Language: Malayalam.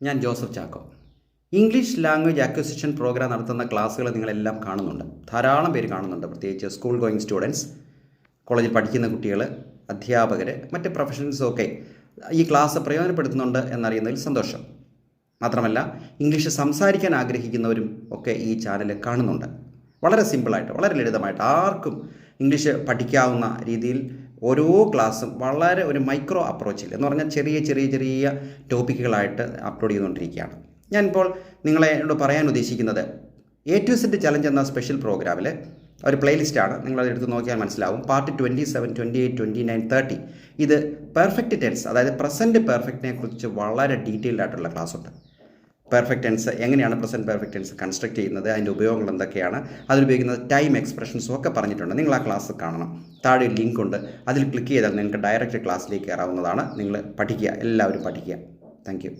ഞാൻ Joseph Chacko. English language acquisition program നടത്തുന്ന ക്ലാസ്സുകൾ നിങ്ങളെല്ലാം കാണുന്നുണ്ട്. ധാരാളം പേര് കാണുന്നുണ്ട്. പ്രത്യേകിച്ച് സ്കൂൾ ഗോയിങ് സ്റ്റുഡൻസ്, കോളേജിൽ പഠിക്കുന്ന കുട്ടികൾ, അധ്യാപകർ, മറ്റ് പ്രൊഫഷണൽസും ഒക്കെ ഈ ക്ലാസ് പ്രയോജനപ്പെടുത്തുന്നുണ്ട് എന്നറിയുന്നതിൽ സന്തോഷം. മാത്രമല്ല ഇംഗ്ലീഷ് സംസാരിക്കാൻ ആഗ്രഹിക്കുന്നവരും ഒക്കെ ഈ ചാനൽ കാണുന്നുണ്ട്. വളരെ സിമ്പിളായിട്ട്, വളരെ ലളിതമായിട്ട് ആർക്കും ഇംഗ്ലീഷ് പഠിക്കാവുന്ന രീതിയിൽ ഓരോ ക്ലാസ്സും വളരെ ഒരു മൈക്രോ അപ്രോച്ചിൽ എന്ന് പറഞ്ഞാൽ ചെറിയ ടോപ്പിക്കുകളായിട്ട് അപ്ലോഡ് ചെയ്തുകൊണ്ടിരിക്കുകയാണ്. ഞാനിപ്പോൾ നിങ്ങളോട് പറയാൻ ഉദ്ദേശിക്കുന്നത് A to Z ചലഞ്ച് എന്ന സ്പെഷ്യൽ പ്രോഗ്രാമിൽ ഒരു പ്ലേലിസ്റ്റാണ്. നിങ്ങളത് എടുത്ത് നോക്കിയാൽ മനസ്സിലാവും. പാർട്ട് 27, 28, 29, 30 ഇത് പെർഫെക്റ്റ് ടെൻസ്, അതായത് പ്രസൻറ്റ് പെർഫെക്റ്റിനെ കുറിച്ച് വളരെ ഡീറ്റെയിൽഡ് ആയിട്ടുള്ള ക്ലാസ് ഉണ്ട്. പെർഫെക്റ്റ് ടെൻസ് എങ്ങനെയാണ് പ്രസൻറ്റ് പെർഫെക്റ്റ് ടെൻസ് കൺസ്ട്രക്ട് ചെയ്യുന്നത്, അതിൻ്റെ ഉപയോഗങ്ങൾ എന്തൊക്കെയാണ്, അതിലുപയോഗിക്കുന്നത് ടൈം എക്സ്പ്രഷൻസും ഒക്കെ പറഞ്ഞിട്ടുണ്ട്. നിങ്ങൾ ആ ക്ലാസ് കാണണം. താഴെ ഒരു ലിങ്ക് ഉണ്ട്, അതിൽ ക്ലിക്ക് ചെയ്താൽ നിങ്ങൾക്ക് ഡയറക്റ്റ് ക്ലാസ്സിലേക്ക് കയറാവുന്നതാണ്. നിങ്ങൾ പഠിക്കുക, എല്ലാവരും പഠിക്കുക. Thank you.